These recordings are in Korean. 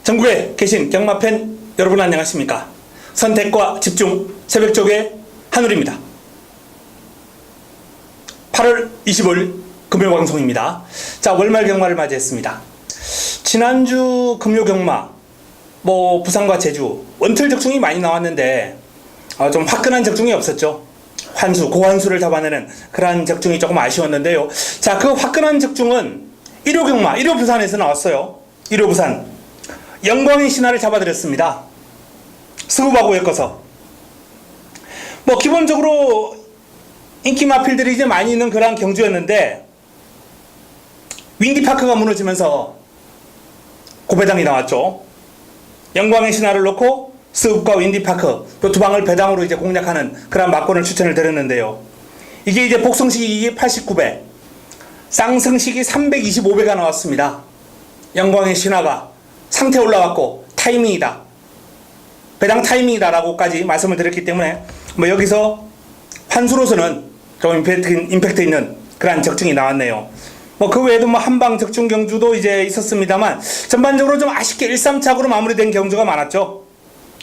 전국에 계신 경마팬 여러분 안녕하십니까? 선택과 집중 새벽쪽의 한울입니다. 8월 25일 금요 방송입니다. 자, 월말 경마를 맞이했습니다. 지난주 금요 경마 부산과 제주 원틀 적중이 많이 나왔는데 좀 화끈한 적중이 없었죠. 고환수를 잡아내는 그러한 적중이 조금 아쉬웠는데요. 자, 그 화끈한 적중은 1호 경마, 1호 부산에서 나왔어요. 1호 부산 영광의 신화를 잡아드렸습니다. 스굽하고 엮어서 기본적으로 인기 마필들이 이제 많이 있는 그러한 경주였는데 윈디파크가 무너지면서 고배당이 나왔죠. 영광의 신화를 놓고 스굽과 윈디파크 또 두 방을 배당으로 이제 공략하는 그런 막권을 추천을 드렸는데요. 이게 이제 복성식이 89배, 쌍승식이 325배가 나왔습니다. 영광의 신화가 상태 올라왔고 타이밍이다, 배당 타이밍이다 라고까지 말씀을 드렸기 때문에 여기서 환수로서는 좀 임팩트 있는 그런 적중이 나왔네요. 그 외에도 한방 적중 경주도 이제 있었습니다만 전반적으로 좀 아쉽게 1-3착으로 마무리된 경주가 많았죠.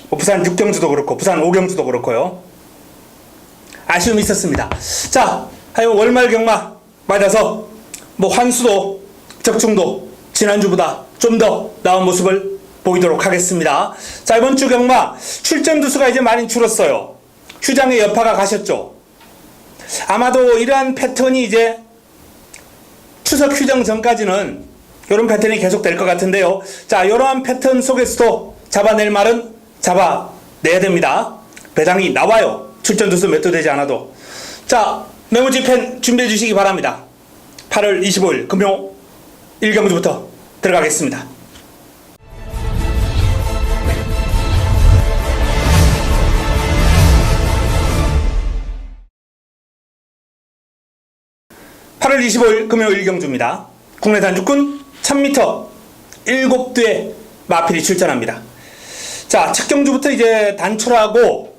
부산 6경주도 그렇고 부산 5경주도 그렇고요. 아쉬움이 있었습니다. 자, 하여간 월말 경마 맞아서 환수도 적중도 지난주보다 좀 더 나은 모습을 보이도록 하겠습니다. 자, 이번 주 경마 출전 두수가 이제 많이 줄었어요. 휴장의 여파가 가셨죠. 아마도 이러한 패턴이 이제 추석 휴장 전까지는 이런 패턴이 계속될 것 같은데요. 자, 이러한 패턴 속에서도 잡아낼 말은 잡아내야 됩니다. 배당이 나와요. 출전 두수 몇 도 되지 않아도. 자, 메모지 펜 준비해 주시기 바랍니다. 8월 25일 금요 1경주부터 들어가겠습니다. (8월 25일) 금요 1경주입니다. 국내 단축군 1000m 7대의 마필이 출전합니다. 자, 첫 경주부터 이제 단촐하고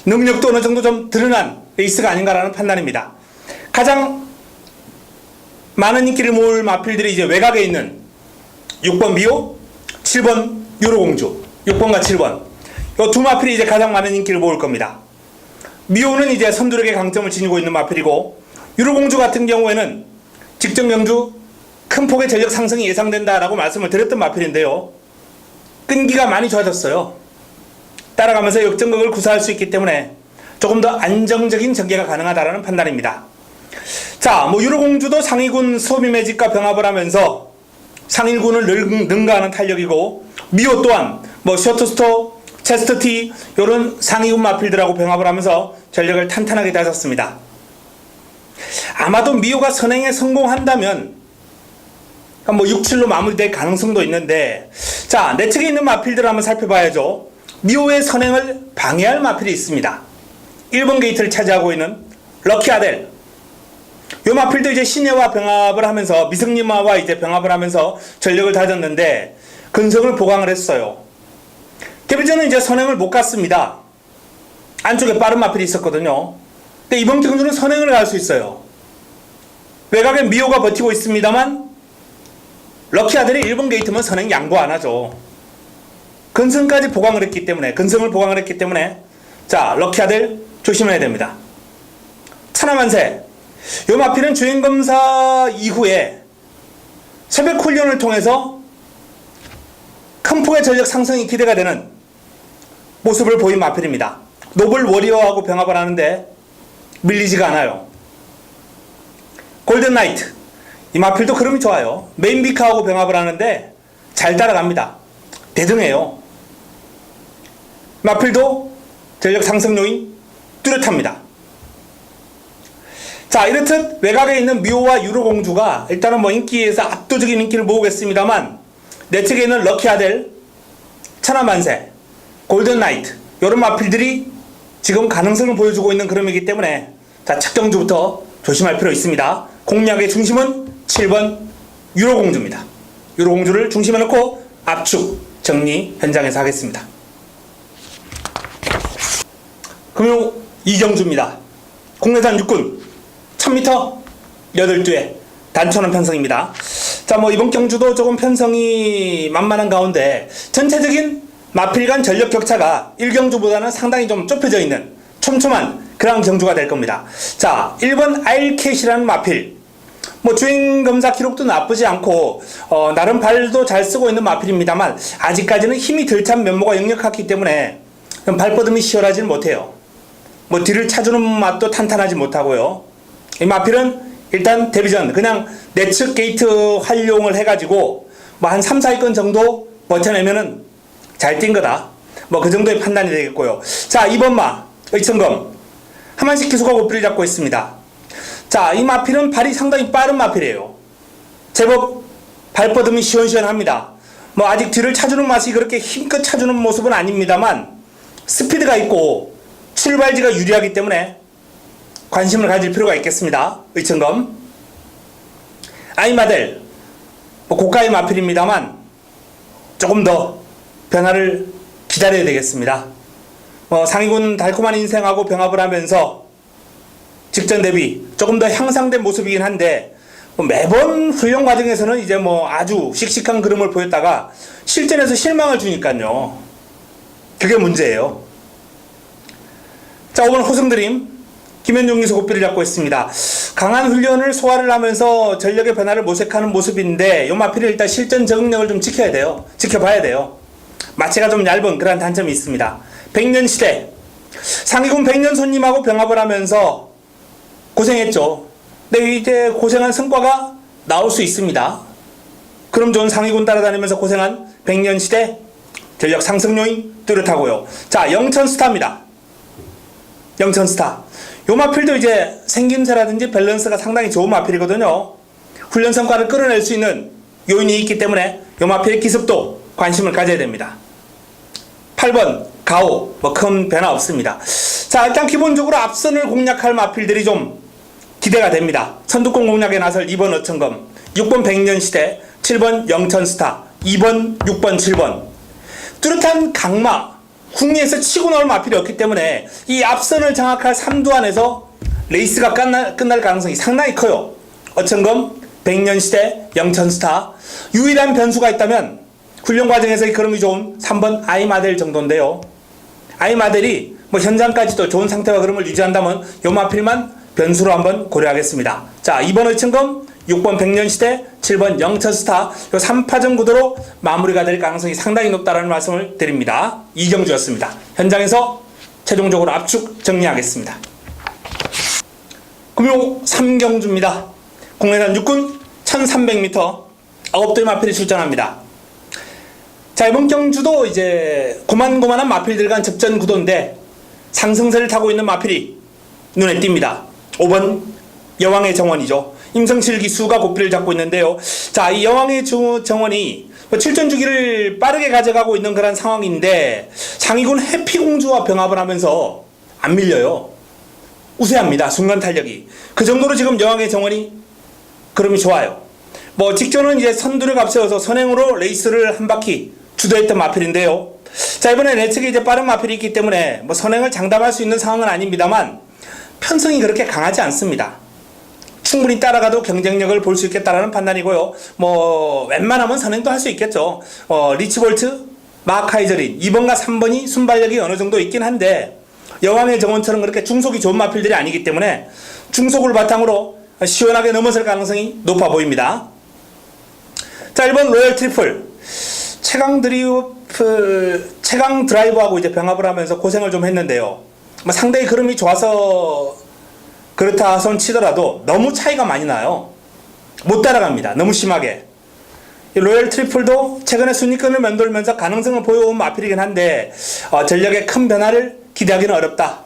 능력도 어느 정도 좀 드러난 레이스가 아닌가라는 판단입니다. 가장 많은 인기를 모을 마필들이 이제 외곽에 있는 6번 미호, 7번 유로공주, 6번과 7번. 이 두 마필이 이제 가장 많은 인기를 모을 겁니다. 미호는 이제 선두력의 강점을 지니고 있는 마필이고, 유로공주 같은 경우에는 직전 경주 큰 폭의 전력 상승이 예상된다라고 말씀을 드렸던 마필인데요. 끈기가 많이 좋아졌어요. 따라가면서 역전극을 구사할 수 있기 때문에 조금 더 안정적인 전개가 가능하다라는 판단입니다. 자, 유로공주도 상위군 소비매직과 병합을 하면서 상일군을 능가하는 탄력이고, 미호 또한 셔터스토, 체스터티 이런 상위군 마필들하고 병합을 하면서 전력을 탄탄하게 다졌습니다. 아마도 미호가 선행에 성공한다면 6, 7로 마무리될 가능성도 있는데, 자, 내 측에 있는 마필들을 한번 살펴봐야죠. 미호의 선행을 방해할 마필이 있습니다. 1번 게이트를 차지하고 있는 럭키아델. 이 마필도 이제 신예와 병합을 하면서 미승리마와 이제 병합을 하면서 전력을 다졌는데 근성을 보강을 했어요. 데뷔전은 이제 선행을 못 갔습니다. 안쪽에 빠른 마필이 있었거든요. 근데 이번 경주는 선행을 갈 수 있어요. 외곽에 미호가 버티고 있습니다만 럭키아델이 1번 게이트면 선행 양보 안 하죠. 근성까지 보강을 했기 때문에, 근성을 보강을 했기 때문에, 자, 럭키아델 조심해야 됩니다. 천하만세. 요 마필은 주행검사 이후에 새벽 훈련을 통해서 큰 폭의 전력 상승이 기대가 되는 모습을 보인 마필입니다. 노블 워리어하고 병합을 하는데 밀리지가 않아요. 골든 나이트. 이 마필도 흐름이 좋아요. 메인비카하고 병합을 하는데 잘 따라갑니다. 대등해요. 마필도 전력 상승 요인 뚜렷합니다. 자, 이렇듯 외곽에 있는 미호와 유로공주가 일단은 인기에서 압도적인 인기를 모으겠습니다만, 내 측에 있는 럭키아델, 천하만세, 골든나이트 이런 마필들이 지금 가능성을 보여주고 있는 그림이기 때문에, 자, 첫 경주부터 조심할 필요 있습니다. 공략의 중심은 7번 유로공주입니다. 유로공주를 중심에 놓고 압축 정리 현장에서 하겠습니다. 금요 2경주입니다. 국내산 육군 1000m 8대 단천원 편성입니다. 자, 뭐 이번 경주도 조금 편성이 만만한 가운데 전체적인 마필 간 전력 격차가 1경주보다는 상당히 좀 좁혀져 있는 촘촘한 그런 경주가 될 겁니다. 자, 1번 알캣이라는 마필. 뭐 주행 검사 기록도 나쁘지 않고 나름 발도 잘 쓰고 있는 마필입니다만 아직까지는 힘이 덜 찬 면모가 역력하기 때문에 발뻗음이 시원하지는 못해요. 뭐 뒤를 차주는 맛도 탄탄하지 못하고요. 이 마필은 일단 데뷔 전 그냥 내측 게이트 활용을 해가지고 뭐 한 3, 4위권 정도 버텨내면은 잘 뛴 거다. 뭐 그 정도의 판단이 되겠고요. 자, 2번 마 의천검 하만식 기수가 고삐를 잡고 있습니다. 자, 이 마필은 발이 상당히 빠른 마필이에요. 제법 발뻗음이 시원시원합니다. 뭐 아직 뒤를 차주는 맛이 그렇게 힘껏 차주는 모습은 아닙니다만 스피드가 있고 출발지가 유리하기 때문에 관심을 가질 필요가 있겠습니다. 의천검 아이마델 뭐 고가의 마필입니다만 조금 더 변화를 기다려야 되겠습니다. 뭐 상위군 달콤한 인생하고 병합을 하면서 직전 대비 조금 더 향상된 모습이긴 한데 뭐 매번 훈련 과정에서는 이제 뭐 아주 씩씩한 그림을 보였다가 실전에서 실망을 주니까요. 그게 문제예요. 자, 5번 호승드림 김현종 기수 고삐를 잡고 있습니다. 강한 훈련을 소화를 하면서 전력의 변화를 모색하는 모습인데 이 마필이 일단 실전 적응력을 좀 지켜야 돼요. 지켜봐야 돼요. 마체가 좀 얇은 그런 단점이 있습니다. 백년시대 상위군 백년 손님하고 병합을 하면서 고생했죠. 근데 이제 고생한 성과가 나올 수 있습니다. 그럼 좋은 상위군 따라다니면서 고생한 백년시대 전력 상승 요인 뚜렷하고요. 자, 영천스타입니다. 영천스타 요 마필도 이제 생김새라든지 밸런스가 상당히 좋은 마필이거든요. 훈련 성과를 끌어낼 수 있는 요인이 있기 때문에 요 마필의 기습도 관심을 가져야 됩니다. 8번 가오 뭐 큰 변화 없습니다. 자, 일단 기본적으로 앞선을 공략할 마필들이 좀 기대가 됩니다. 선두권 공략에 나설 2번 어천검, 6번 백년시대, 7번 영천스타, 2번, 6번, 7번 뚜렷한 강마 국리에서 치고 나올 마필이 없기 때문에 이 앞선을 장악할 3두 안에서 레이스가 끝날 가능성이 상당히 커요. 어천검, 백년시대, 영천스타 유일한 변수가 있다면 훈련 과정에서의 걸음이 좋은 3번 아이마델 정도인데요. 아이마델이 뭐 현장까지도 좋은 상태와 걸음을 유지한다면 요 마필만 변수로 한번 고려하겠습니다. 자, 2번 의천검, 6번 백년시대, 7번 영천스타 요 3파전 구도로 마무리가 될 가능성이 상당히 높다는 말씀을 드립니다. 이경주였습니다. 현장에서 최종적으로 압축 정리하겠습니다. 금요 3경주입니다. 국내산 육군 1300m 9대의 마필이 출전합니다. 자, 이번 경주도 이제 고만고만한 마필들 간 접전 구도인데 상승세를 타고 있는 마필이 눈에 띕니다. 5번 여왕의 정원이죠. 임성실 기수가 고삐를 잡고 있는데요. 자, 이 여왕의 정원이 7전 주기를 빠르게 가져가고 있는 그런 상황인데 상위군 해피공주와 병합을 하면서 안 밀려요. 우세합니다. 순간 탄력이. 그 정도로 지금 여왕의 정원이 그름이 좋아요. 뭐 직전은 이제 선두를 앞세워서 선행으로 레이스를 한 바퀴 주도했던 마필인데요. 자, 이번에 내측에 이제 빠른 마필이 있기 때문에 뭐 선행을 장담할 수 있는 상황은 아닙니다만 편성이 그렇게 강하지 않습니다. 충분히 따라가도 경쟁력을 볼 수 있겠다라는 판단이고요. 뭐 웬만하면 선행도 할 수 있겠죠. 리치볼트, 마카이저린 2번과 3번이 순발력이 어느 정도 있긴 한데 여왕의 정원처럼 그렇게 중속이 좋은 마필들이 아니기 때문에 중속을 바탕으로 시원하게 넘어설 가능성이 높아 보입니다. 자, 1번 로열 트리플 최강 드라이브하고 이제 병합을 하면서 고생을 좀 했는데요. 뭐 상대의 그름이 좋아서 그렇다 손 치더라도 너무 차이가 많이 나요. 못 따라갑니다. 너무 심하게. 로열 트리플도 최근에 순위권을 맴돌면서 가능성을 보여온 마필이긴 한데 전력의 큰 변화를 기대하기는 어렵다.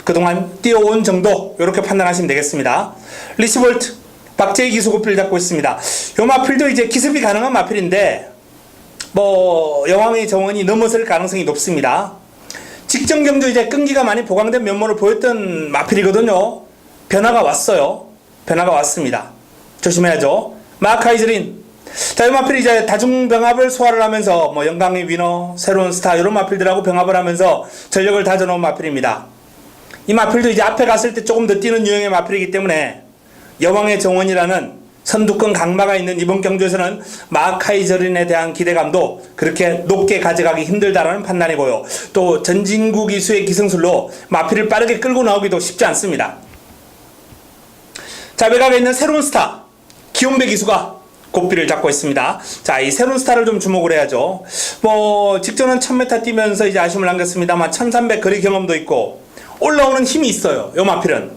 그동안 뛰어온 정도 이렇게 판단하시면 되겠습니다. 리치볼트 박재희 기수 고삐를 잡고 있습니다. 요 마필도 이제 기습이 가능한 마필인데 뭐 여왕의 정원이 넘어설 가능성이 높습니다. 직전 경주 이제 끈기가 많이 보강된 면모를 보였던 마필이거든요. 변화가 왔어요. 변화가 왔습니다. 조심해야죠. 마카이즈린. 자, 이 마필이 이제 다중병합을 소화를 하면서 뭐 영광의 위너, 새로운 스타 이런 마필들하고 병합을 하면서 전력을 다져놓은 마필입니다. 이 마필도 이제 앞에 갔을 때 조금 더 뛰는 유형의 마필이기 때문에 여왕의 정원이라는 선두권 강마가 있는 이번 경주에서는 마카이저린에 대한 기대감도 그렇게 높게 가져가기 힘들다라는 판단이고요. 또 전진구 기수의 기승술로 마필을 빠르게 끌고 나오기도 쉽지 않습니다. 자, 외곽에 있는 새로운 스타 기욤배 기수가 고삐를 잡고 있습니다. 자, 이 새로운 스타를 좀 주목을 해야죠. 직전은 1000m 뛰면서 이제 아쉬움을 남겼습니다만 1300 거리 경험도 있고 올라오는 힘이 있어요. 요 마필은.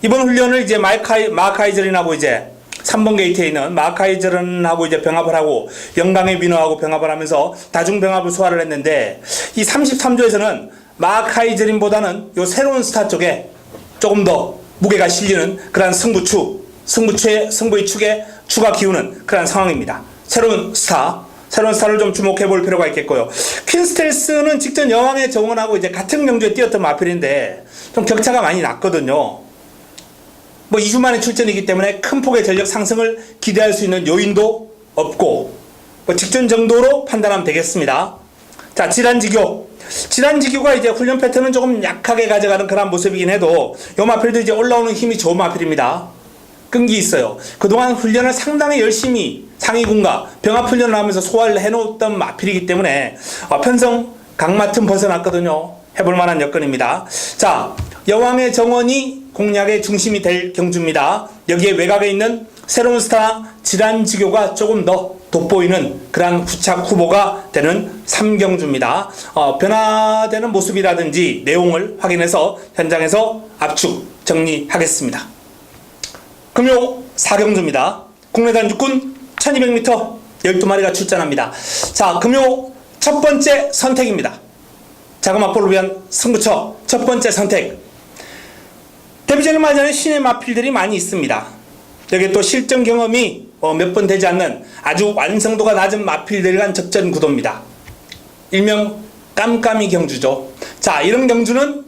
이번 훈련을 이제 마카이저린하고 이제 3번 게이트에 있는 마카이저린하고 이제 병합을 하고 영광의 민호하고 병합을 하면서 다중 병합을 소화를 했는데 이 33조에서는 마카이저린보다는 요 새로운 스타 쪽에 조금 더 무게가 실리는 그런 승부의 축에 추가 기우는 그런 상황입니다. 새로운 스타를 좀 주목해 볼 필요가 있겠고요. 퀸스텔스는 직전 여왕의 정원하고 이제 같은 경주에 뛰었던 마필인데 좀 격차가 많이 났거든요. 2주 만에 출전이기 때문에 큰 폭의 전력 상승을 기대할 수 있는 요인도 없고 직전 정도로 판단하면 되겠습니다. 자, 지란지교가 이제 훈련 패턴은 조금 약하게 가져가는 그런 모습이긴 해도 요 마필도 이제 올라오는 힘이 좋은 마필입니다. 끈기 있어요. 그동안 훈련을 상당히 열심히 상위군과 병합 훈련을 하면서 소화를 해놓았던 마필이기 때문에 편성 강마 틈 벗어났거든요. 해볼 만한 여건입니다. 자, 여왕의 정원이 공략의 중심이 될 경주입니다. 여기에 외곽에 있는 새로운 스타 지란지교가 조금 더 돋보이는 그러한 후착 후보가 되는 3경주입니다. 변화되는 모습이라든지 내용을 확인해서 현장에서 압축 정리하겠습니다. 금요 4경주입니다. 국내단 육군 1200m 12마리가 출전합니다. 자, 금요 첫 번째 선택입니다. 자금 확보를 위한 승부처 첫 번째 선택. 데뷔전을 맞이하는 신의 마필들이 많이 있습니다. 여기에 또 실전 경험이 몇 번 되지 않는 아주 완성도가 낮은 마필들이 간 적전 구도입니다. 일명 깜깜이 경주죠. 자, 이런 경주는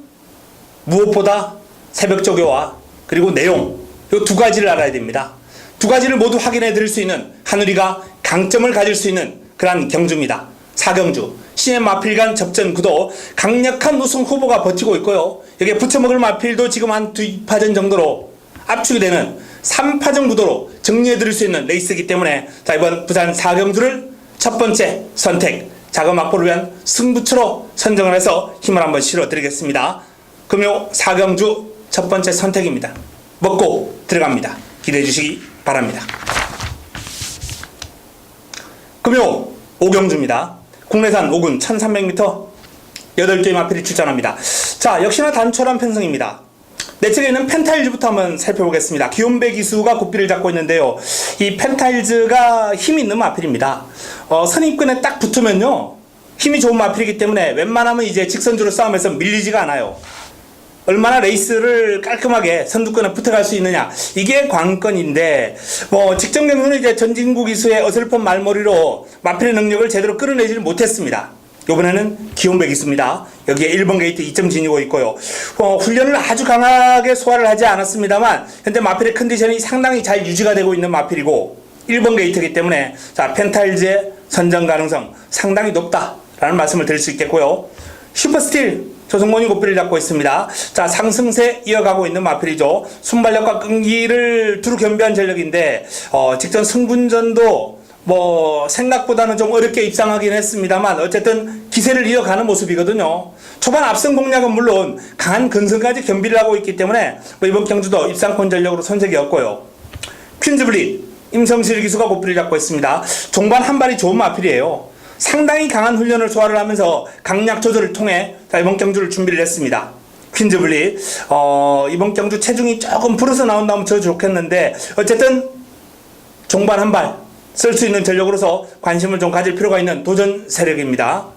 무엇보다 새벽 조교와 그리고 내용 이 두 가지를 알아야 됩니다. 두 가지를 모두 확인해 드릴 수 있는 하늘이가 강점을 가질 수 있는 그러한 경주입니다. 4경주 신의 마필 간 접전 구도 강력한 우승 후보가 버티고 있고요. 여기에 붙여먹을 마필도 지금 한 2파전 정도로 압축이 되는 3파전 구도로 정리해 드릴 수 있는 레이스이기 때문에 자, 이번 부산 4경주를 첫 번째 선택 자금 확보를 위한 승부처로 선정을 해서 힘을 한번 실어 드리겠습니다. 금요 4경주 첫 번째 선택입니다. 먹고 들어갑니다. 기대해 주시기 바랍니다. 금요 5경주입니다. 국내산 5군 1300m 8개의 마필이 출전합니다. 자, 역시나 단촐한 편성입니다. 내 책에 있는 펜타일즈부터 한번 살펴보겠습니다. 기욤배 기수가 고삐를 잡고 있는데요. 이 펜타일즈가 힘이 있는 마필입니다. 선입근에 딱 붙으면요 힘이 좋은 마필이기 때문에 웬만하면 이제 직선주로 싸움에서 밀리지가 않아요. 얼마나 레이스를 깔끔하게 선두권에 붙어갈 수 있느냐, 이게 관건인데 직전 경주는 이제 전진구 기수의 어설픈 말머리로 마필의 능력을 제대로 끌어내지를 못했습니다. 이번에는 기욤배 기수입니다. 여기에 1번 게이트 2점 지니고 있고요. 훈련을 아주 강하게 소화를 하지 않았습니다만 현재 마필의 컨디션이 상당히 잘 유지가 되고 있는 마필이고 1번 게이트이기 때문에 자, 펜타일즈의 선정 가능성 상당히 높다라는 말씀을 드릴 수 있겠고요. 슈퍼스틸 조성곤이 고삐를 잡고 있습니다. 자, 상승세 이어가고 있는 마필이죠. 순발력과 끈기를 두루 겸비한 전력인데 직전 승분전도 생각보다는 좀 어렵게 입상하긴 했습니다만 어쨌든 기세를 이어가는 모습이거든요. 초반 앞선 공략은 물론 강한 근성까지 겸비를 하고 있기 때문에 이번 경주도 입상권 전력으로 손색이 없고요. 퀸즈블릿 임성실 기수가 고삐를 잡고 있습니다. 종반 한 발이 좋은 마필이에요. 상당히 강한 훈련을 소화를 하면서 강약 조절을 통해 이번 경주를 준비를 했습니다. 퀸즈블릿 이번 경주 체중이 조금 불어서 나온다면 더 좋겠는데 어쨌든 종반 한 발 쓸 수 있는 전력으로서 관심을 좀 가질 필요가 있는 도전 세력입니다.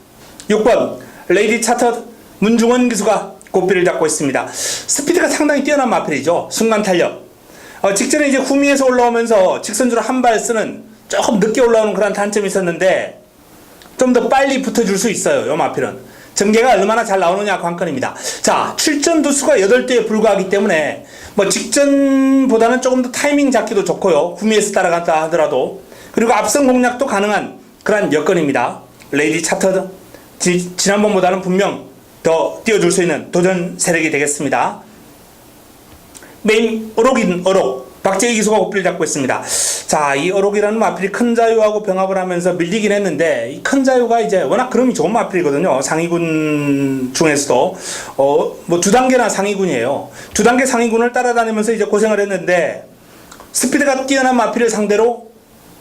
6번 레이디 차터 문중원 기수가 고삐를 잡고 있습니다. 스피드가 상당히 뛰어난 마필이죠. 순간 탄력. 직전에 이제 후미에서 올라오면서 직선주로 한 발 쓰는 조금 늦게 올라오는 그런 단점이 있었는데 좀 더 빨리 붙어줄 수 있어요. 요 마필은. 전개가 얼마나 잘 나오느냐 관건입니다. 자, 출전 두수가 8대에 불과하기 때문에 직전보다는 조금 더 타이밍 잡기도 좋고요. 후미에서 따라간다 하더라도. 그리고 앞선 공략도 가능한 그런 여건입니다. 레이디 차터드 지난번보다는 분명 더 띄워줄 수 있는 도전 세력이 되겠습니다. 메인 어록인 어록 박재희 기수가 고삐를 잡고 있습니다. 자, 이 어록이라는 마필이 큰 자유하고 병합을 하면서 밀리긴 했는데, 이 큰 자유가 이제 워낙 그름이 좋은 마필이거든요. 상위군 중에서도 뭐 두 단계나 상위군이에요. 두 단계 상위군을 따라다니면서 이제 고생을 했는데, 스피드가 뛰어난 마필을 상대로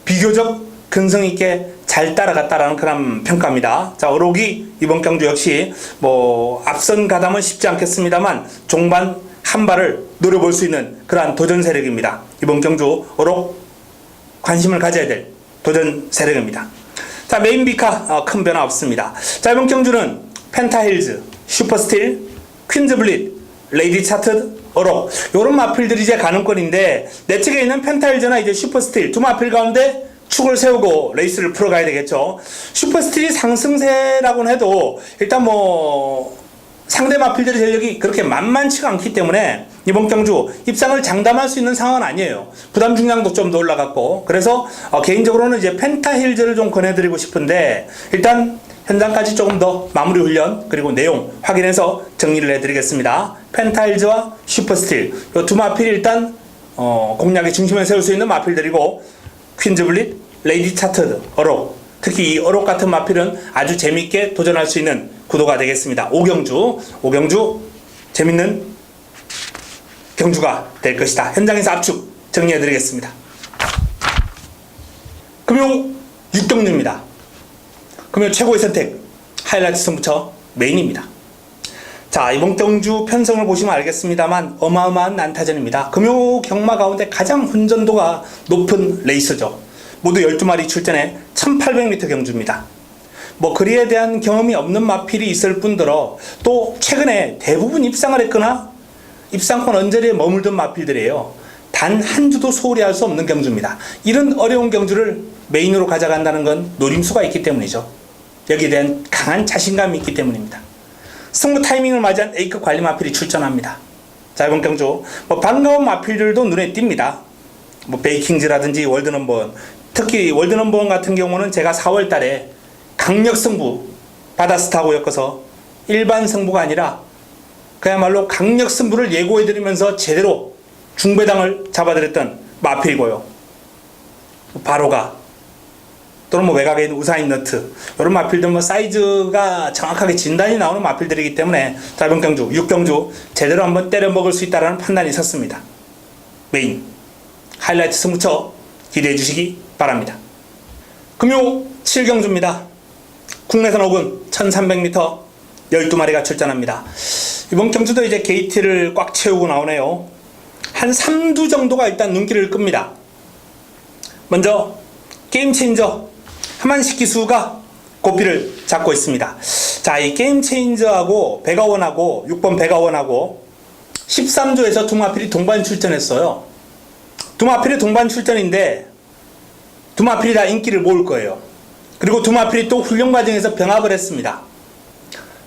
비교적 근성 있게 잘 따라갔다라는 그런 평가입니다. 자, 어록이 이번 경주 역시 뭐 앞선 가담은 쉽지 않겠습니다만 종반 한 발을 노려볼 수 있는 그러한 도전 세력입니다. 이번 경주 어록 관심을 가져야 될 도전 세력입니다. 자, 메인 비카 큰 변화 없습니다. 자, 이번 경주는 펜타힐즈, 슈퍼스틸, 퀸즈블릿, 레이디 차트드, 어록 요런 마필들이 이제 가능권인데, 내 측에 있는 펜타힐즈나 이제 슈퍼스틸 두 마필 가운데 축을 세우고 레이스를 풀어가야 되겠죠. 슈퍼스틸이 상승세라고는 해도 일단 뭐 상대 마필들의 전력이 그렇게 만만치가 않기 때문에 이번 경주 입상을 장담할 수 있는 상황은 아니에요. 부담 중량도 좀 더 올라갔고, 그래서 개인적으로는 이제 펜타힐즈를 좀 권해드리고 싶은데, 일단 현장까지 조금 더 마무리 훈련 그리고 내용 확인해서 정리를 해드리겠습니다. 펜타힐즈와 슈퍼스틸 이 두 마필이 일단 공략의 중심에 세울 수 있는 마필들이고, 퀸즈블릿, 레이디 차트드, 어록, 특히 이 어록 같은 마필은 아주 재밌게 도전할 수 있는 구도가 되겠습니다. 오경주 재밌는 경주가 될 것이다. 현장에서 압축 정리해드리겠습니다. 금요 6경주입니다. 금요 최고의 선택 하이라이트 승부처 메인입니다. 자, 이번 경주 편성을 보시면 알겠습니다만 어마어마한 난타전입니다. 금요 경마 가운데 가장 혼전도가 높은 레이스죠. 모두 12마리 출전해 1800m 경주입니다. 뭐 거리에 대한 경험이 없는 마필이 있을 뿐더러 또 최근에 대부분 입상을 했거나 입상권 언저리에 머물던 마필들이에요. 단 한 주도 소홀히 할 수 없는 경주입니다. 이런 어려운 경주를 메인으로 가져간다는 건 노림수가 있기 때문이죠. 여기에 대한 강한 자신감이 있기 때문입니다. 승부 타이밍을 맞이한 A급 관리 마필이 출전합니다. 자, 이번 경주 뭐 반가운 마필들도 눈에 띕니다. 뭐 베이킹즈라든지 월드넘버원, 특히 월드넘버원 같은 경우는 제가 4월 달에 강력 승부 바다스타하고 엮어서 일반 승부가 아니라 그야말로 강력 승부를 예고해드리면서 제대로 중배당을 잡아드렸던 마필이고요. 바로가 또는 뭐 외곽에 있는 우사인 너트 이런 마필들 뭐 사이즈가 정확하게 진단이 나오는 마필들이기 때문에 짧은 경주, 6경주 제대로 한번 때려 먹을 수 있다는 판단이 섰습니다. 메인 하이라이트 승부처 기대해 주시기 바랍니다. 금요 7경주입니다. 국내선 5군 1300m 12마리가 출전합니다. 이번 경주도 이제 게이트를 꽉 채우고 나오네요. 한 3두 정도가 일단 눈길을 끕니다. 먼저 게임체인저 하만식 기수가 고삐를 잡고 있습니다. 자, 이 게임체인저하고 백아원하고 6번 백아원하고 13조에서 두 마필이 동반 출전했어요. 두 마필이 동반 출전인데 두 마필이 다 인기를 모을 거예요. 그리고 두 마필이 또 훈련 과정에서 병합을 했습니다.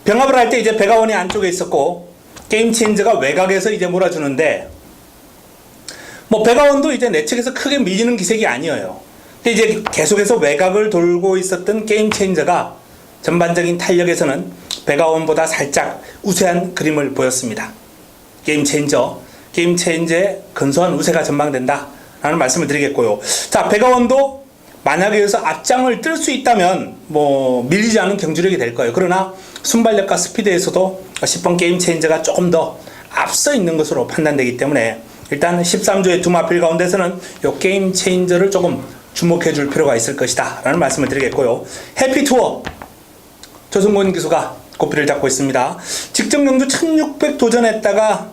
병합을 할 때 이제 백아원이 안쪽에 있었고 게임체인저가 외곽에서 이제 몰아주는데, 뭐 백아원도 이제 내측에서 크게 밀리는 기색이 아니에요. 근데 이제 계속해서 외곽을 돌고 있었던 게임체인저가 전반적인 탄력에서는 백아원보다 살짝 우세한 그림을 보였습니다. 게임체인저의 근소한 우세가 전망된다 라는 말씀을 드리겠고요. 자, 백아원도 만약에 여기서 앞장을 뜰 수 있다면 뭐 밀리지 않은 경주력이 될 거예요. 그러나 순발력과 스피드에서도 10번 게임체인저가 조금 더 앞서 있는 것으로 판단되기 때문에 일단 13조의 두 마필 가운데서는 이 게임체인저를 조금 주목해 줄 필요가 있을 것이다 라는 말씀을 드리겠고요. 해피투어 조승곤 기수가 고삐를 잡고 있습니다. 직전 경주 1600 도전했다가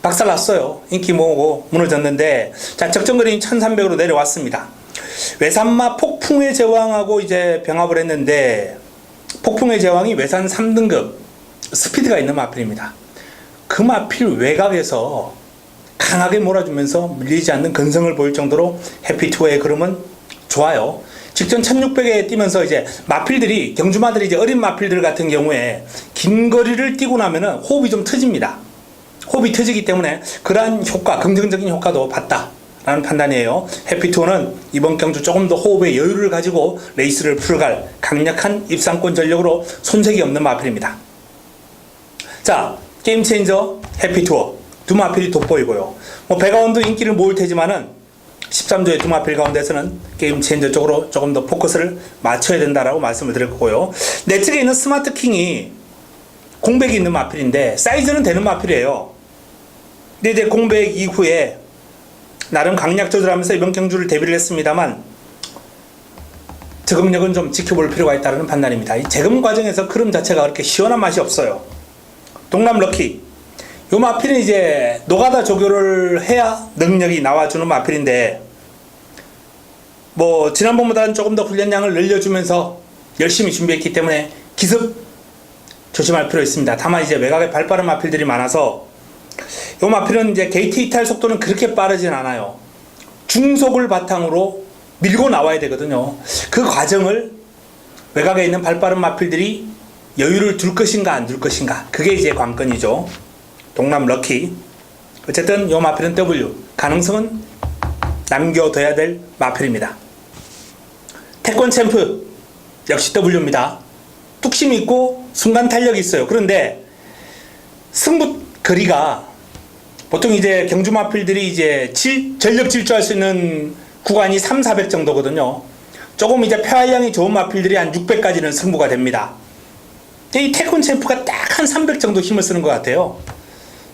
박살났어요. 인기 모으고 무너졌는데, 자, 적정거리는 1300으로 내려왔습니다. 외산마 폭풍의 제왕하고 이제 병합을 했는데, 폭풍의 제왕이 외산 3등급 스피드가 있는 마필입니다. 그 마필 외곽에서 강하게 몰아주면서 밀리지 않는 근성을 보일 정도로 해피투어의 그림은 좋아요. 직전 1600에 뛰면서 이제 마필들이, 경주마들이 이제 어린 마필들 같은 경우에 긴 거리를 뛰고 나면은 호흡이 좀 터집니다. 호흡이 터지기 때문에 그러한 효과, 긍정적인 효과도 봤다라는 판단이에요. 해피투어는 이번 경주 조금 더 호흡의 여유를 가지고 레이스를 풀어갈 강력한 입상권 전력으로 손색이 없는 마필입니다. 자, 게임체인저 해피투어 두 마필이 돋보이고요. 뭐 배가원도 인기를 모을 테지만은 13조의 두 마필 가운데서는 게임 체인저 쪽으로 조금 더 포커스를 맞춰야 된다라고 말씀을 드릴 거고요. 내 측에 있는 스마트 킹이 공백이 있는 마필인데 사이즈는 되는 마필이에요. 근데 이제 공백 이후에 나름 강약 조절하면서 이번 경주를 데뷔를 했습니다만 적응력은 좀 지켜볼 필요가 있다는 판단입니다. 이 재금 과정에서 흐름 자체가 그렇게 시원한 맛이 없어요. 동남 럭키 요 마필은 이제 노가다 조교를 해야 능력이 나와주는 마필인데 뭐 지난번보다는 조금 더 훈련량을 늘려주면서 열심히 준비했기 때문에 기습 조심할 필요 있습니다. 다만 이제 외곽에 발빠른 마필들이 많아서 요 마필은 이제 게이트 이탈 속도는 그렇게 빠르진 않아요. 중속을 바탕으로 밀고 나와야 되거든요. 그 과정을 외곽에 있는 발빠른 마필들이 여유를 둘 것인가 안 둘 것인가, 그게 이제 관건이죠. 동남 럭키 어쨌든 요 마필은 W 가능성은 남겨둬야 될 마필입니다. 태권 챔프 역시 W입니다. 뚝심이 있고 순간 탄력이 있어요. 그런데 승부 거리가 보통 이제 경주 마필들이 이제 전력 질주할 수 있는 구간이 3, 400 정도거든요. 조금 이제 폐활량이 좋은 마필들이 한 600까지는 승부가 됩니다. 이 태권 챔프가 딱 한 300 정도 힘을 쓰는 것 같아요.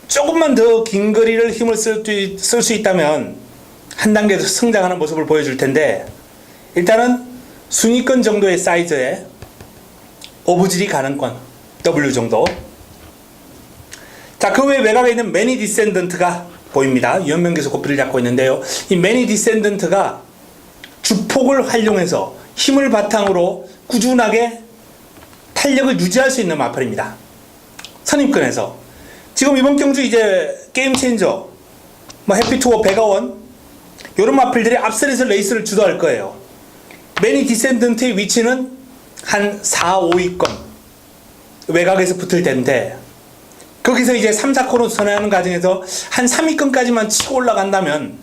조금만 더 긴 거리를 힘을 쓸 수 있다면 한 단계 더 성장하는 모습을 보여줄 텐데 일단은 순위권 정도의 사이즈에 오브질이 가능권 W 정도. 자, 그 외에 외곽에 있는 매니 디센던트가 보입니다. 유연명계에서 고삐를 잡고 있는데요. 이 매니 디센던트가 주폭을 활용해서 힘을 바탕으로 꾸준하게 탄력을 유지할 수 있는 마필입니다. 선입권에서 지금 이번 경주 이제 게임 체인저 뭐 해피투어 배가원 요런 마필들이 앞선에서 레이스를 주도할 거예요. 매니 디센던트의 위치는 한 4, 5위권 외곽에서 붙을 텐데 거기서 이제 3, 4코너 선회하는 과정에서 한 3위권까지만 치고 올라간다면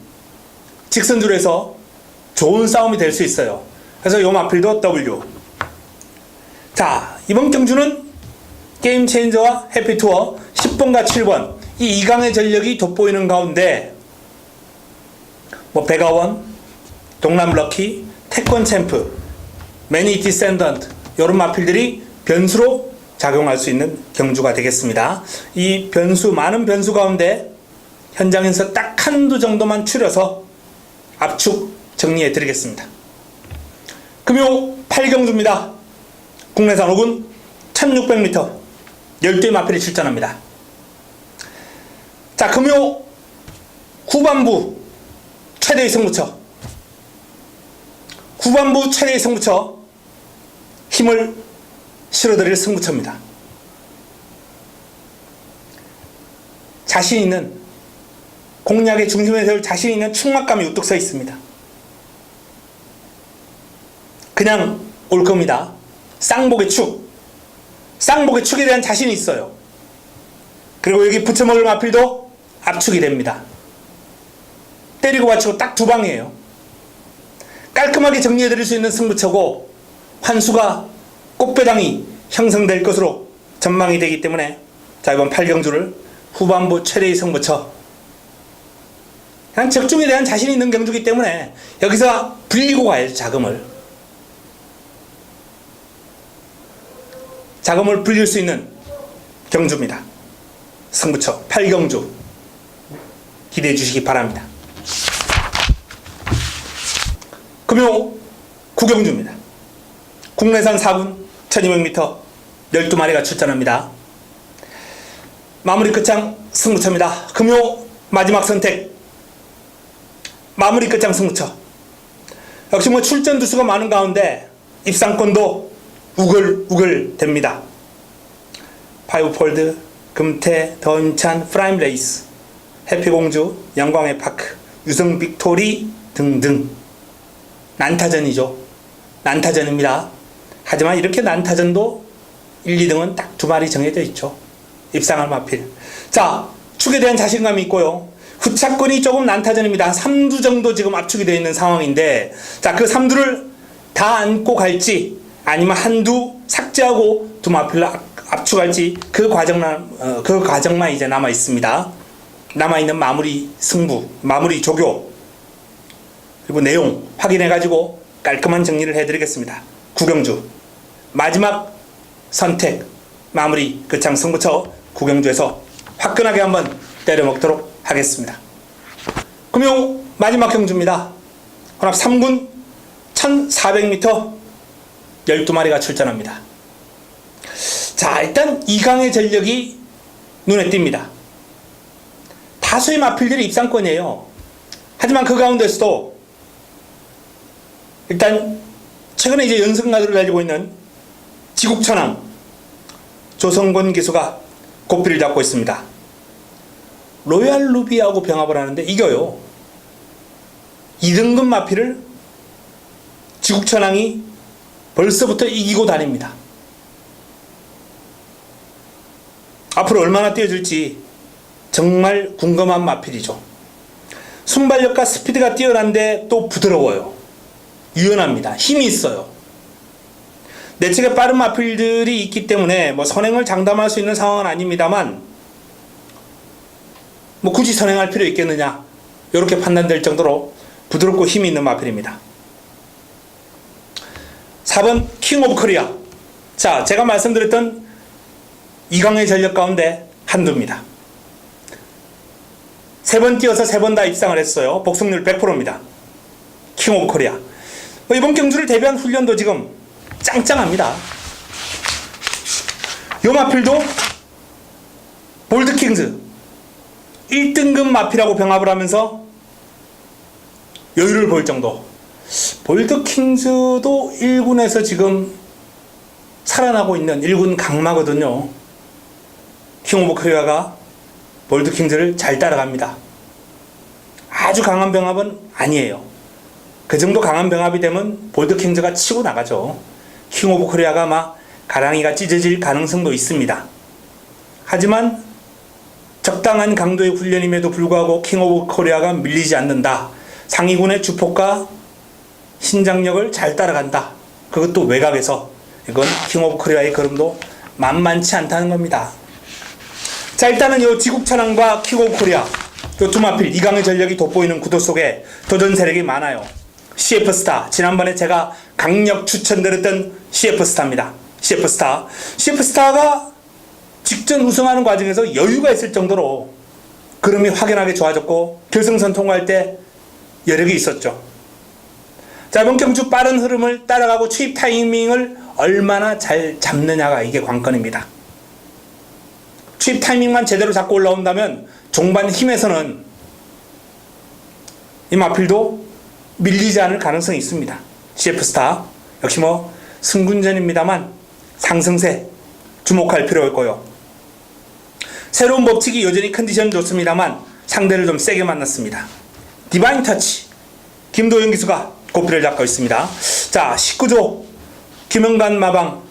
직선주로 해서 좋은 싸움이 될 수 있어요. 그래서 요 마필도 W. 자, 이번 경주는 게임 체인저와 해피투어 10번과 7번 이 2강의 전력이 돋보이는 가운데 뭐 배가원, 동남 럭키, 태권 챔프, 매니 디센던트 이런 마필들이 변수로 작용할 수 있는 경주가 되겠습니다. 이 변수, 많은 변수 가운데 현장에서 딱 한두 정도만 추려서 압축 정리해 드리겠습니다. 금요 8경주입니다. 국내산 5군 1600m 12의 마필이 출전합니다. 자, 금요 후반부 최대의 승부처, 후반부 최대의 승부처, 힘을 실어드릴 승부처입니다. 자신 있는, 공략의 중심에 세울 자신 있는 충막감이 우뚝 서 있습니다. 그냥 올 겁니다. 쌍복의 축, 쌍복의 축에 대한 자신이 있어요. 그리고 여기 붙여먹을 마필도 압축이 됩니다. 때리고 받치고 딱 두 방이에요. 깔끔하게 정리해드릴 수 있는 승부처고 환수가 꽃배당이 형성될 것으로 전망이 되기 때문에 자, 이번 8경주를 후반부 최대의 승부처, 그냥 적중에 대한 자신이 있는 경주이기 때문에 여기서 불리고 가야죠. 자금을 불릴 수 있는 경주입니다. 승부처 8경주 기대해 주시기 바랍니다. 금요 9경주입니다. 국내산 4군 1200m 12마리가 출전합니다. 마무리 끝장 승부처입니다. 금요 마지막 선택 마무리 끝장 승부처. 역시 뭐 출전 두수가 많은 가운데 입상권도 우글우글 됩니다. 파이브폴드, 금태, 더임찬, 프라임 레이스, 해피공주, 영광의 파크, 유성 빅토리 등등 난타전이죠. 난타전입니다. 하지만 이렇게 난타전도 1, 2등은 딱 두 마리 정해져 있죠. 입상할 마필. 자, 축에 대한 자신감이 있고요. 후차권이 조금 난타전입니다. 한 3두 정도 지금 압축이 되어 있는 상황인데, 자, 그 3두를 다 안고 갈지 아니면 한두 삭제하고 두 마필로 압축할지 그 과정만 이제 남아 있습니다. 남아있는 마무리 승부, 마무리 조교, 그리고 내용 확인해가지고 깔끔한 정리를 해드리겠습니다. 구경주 마지막 선택 마무리 끝장 승부처 구경주에서 화끈하게 한번 때려먹도록 하겠습니다. 금요 마지막 경주입니다. 혼합 3군 1400m 12마리가 출전합니다. 자, 일단 이강의 전력이 눈에 띕니다. 다수의 마필들이 입상권이에요. 하지만 그 가운데서도 일단 최근에 이제 연승가들을 달리고 있는 지국천왕 조성권 기수가 고삐를 잡고 있습니다. 로얄 루비하고 병합을 하는데 이겨요. 2등급 마필을 지국천왕이 벌써부터 이기고 다닙니다. 앞으로 얼마나 뛰어줄지 정말 궁금한 마필이죠. 순발력과 스피드가 뛰어난데 또 부드러워요. 유연합니다. 힘이 있어요. 내측에 빠른 마필들이 있기 때문에 뭐 선행을 장담할 수 있는 상황은 아닙니다만 뭐 굳이 선행할 필요 있겠느냐 이렇게 판단될 정도로 부드럽고 힘이 있는 마필입니다. 4번 킹 오브 코리아. 자, 제가 말씀드렸던 이강의 전력 가운데 한두입니다. 3번 뛰어서 3번 다 입상을 했어요. 복승률 100%입니다. 킹 오브 코리아. 이번 경주를 대비한 훈련도 지금 짱짱합니다. 요 마필도 볼드킹즈 1등급 마필하고 병합을 하면서 여유를 보일 정도. 볼드킹즈도 1군에서 지금 살아나고 있는 1군 강마거든요. 킹 오브 코리아가 볼드킹즈를 잘 따라갑니다. 아주 강한 병합은 아니에요. 그 정도 강한 병합이 되면 볼드킹즈가 치고 나가죠. 킹 오브 코리아가 막 가랑이가 찢어질 가능성도 있습니다. 하지만 적당한 강도의 훈련임에도 불구하고 킹 오브 코리아가 밀리지 않는다. 상위군의 주폭과 신장력을 잘 따라간다. 그것도 외곽에서. 이건 킹 오브 코리아의 걸음도 만만치 않다는 겁니다. 자, 일단은 이 지국천왕과 킹 오브 코리아 요 두 마필 이강의 전력이 돋보이는 구도 속에 도전 세력이 많아요. CF스타, 지난번에 제가 강력 추천드렸던 CF스타입니다. CF스타가 직전 우승하는 과정에서 여유가 있을 정도로 그름이 확연하게 좋아졌고 결승선 통과할 때 여력이 있었죠. 자, 이번 경주 빠른 흐름을 따라가고 추입 타이밍을 얼마나 잘 잡느냐가 이게 관건입니다. 추입 타이밍만 제대로 잡고 올라온다면 종반 힘에서는 이 마필도 밀리지 않을 가능성이 있습니다. CF스타 역시 뭐 승군전입니다만 상승세 주목할 필요가 있고요. 새로운 법칙이 여전히 컨디션 좋습니다만 상대를 좀 세게 만났습니다. 디바인 터치 김도영 기수가 고삐를 잡고 있습니다. 자, 19조 김영관 마방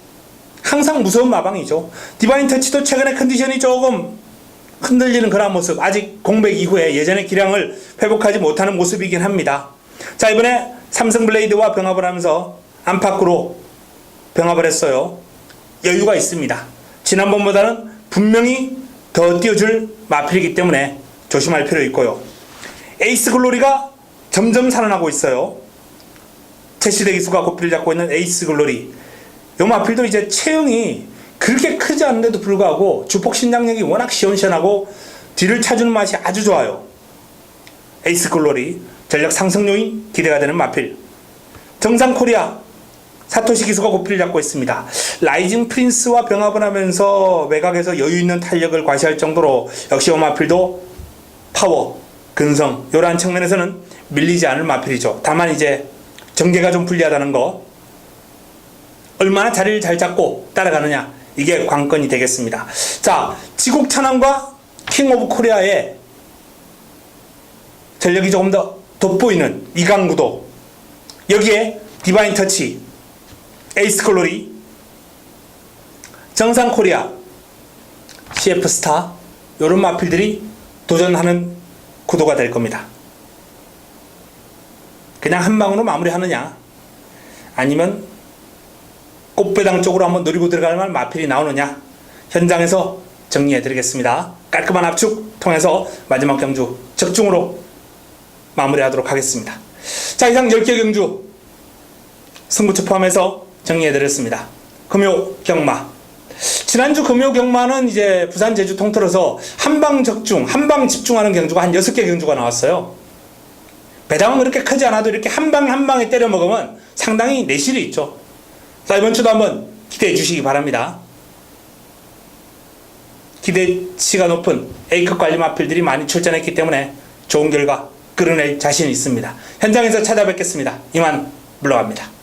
항상 무서운 마방이죠. 디바인 터치도 최근에 컨디션이 조금 흔들리는 그런 모습, 아직 공백 이후에 예전의 기량을 회복하지 못하는 모습이긴 합니다. 자, 이번에 삼성 블레이드와 병합을 하면서 안팎으로 병합을 했어요. 여유가 있습니다. 지난번보다는 분명히 더 띄워줄 마필이기 때문에 조심할 필요 있고요. 에이스 글로리가 점점 살아나고 있어요. 최시대 기수가 고삐를 잡고 있는 에이스 글로리. 요 마필도 이제 체형이 그렇게 크지 않은데도 불구하고 주폭 신장력이 워낙 시원시원하고 뒤를 차주는 맛이 아주 좋아요. 에이스 글로리 전력 상승 요인 기대가 되는 마필. 정상 코리아 사토시 기수가 고삐를 잡고 있습니다. 라이징 프린스와 병합을 하면서 외곽에서 여유 있는 탄력을 과시할 정도로 역시 이 마필도 파워, 근성 이러한 측면에서는 밀리지 않을 마필이죠. 다만 이제 전개가 좀 불리하다는 거, 얼마나 자리를 잘 잡고 따라가느냐 이게 관건이 되겠습니다. 자, 지국천왕과 킹 오브 코리아의 전력이 조금 더 돋보이는 이강구도, 여기에 디바인 터치, 에이스 글로리, 정상 코리아, CF스타 이런 마필들이 도전하는 구도가 될 겁니다. 그냥 한 방으로 마무리하느냐 아니면 꽃배당 쪽으로 한번 노리고 들어갈 만한 마필이 나오느냐, 현장에서 정리해드리겠습니다. 깔끔한 압축 통해서 마지막 경주 적중으로 마무리하도록 하겠습니다. 자, 이상 10개 경주 승부처 포함해서 정리해드렸습니다. 금요 경마. 지난주 금요 경마는 이제 부산 제주 통틀어서 한방 적중, 한방 집중하는 경주가 한 6개 경주가 나왔어요. 배당은 그렇게 크지 않아도 이렇게 한 방에 때려 먹으면 상당히 내실이 있죠. 자, 이번 주도 한번 기대해 주시기 바랍니다. 기대치가 높은 A급 관리 마필들이 많이 출전했기 때문에 좋은 결과 끌어낼 자신이 있습니다. 현장에서 찾아뵙겠습니다. 이만 물러갑니다.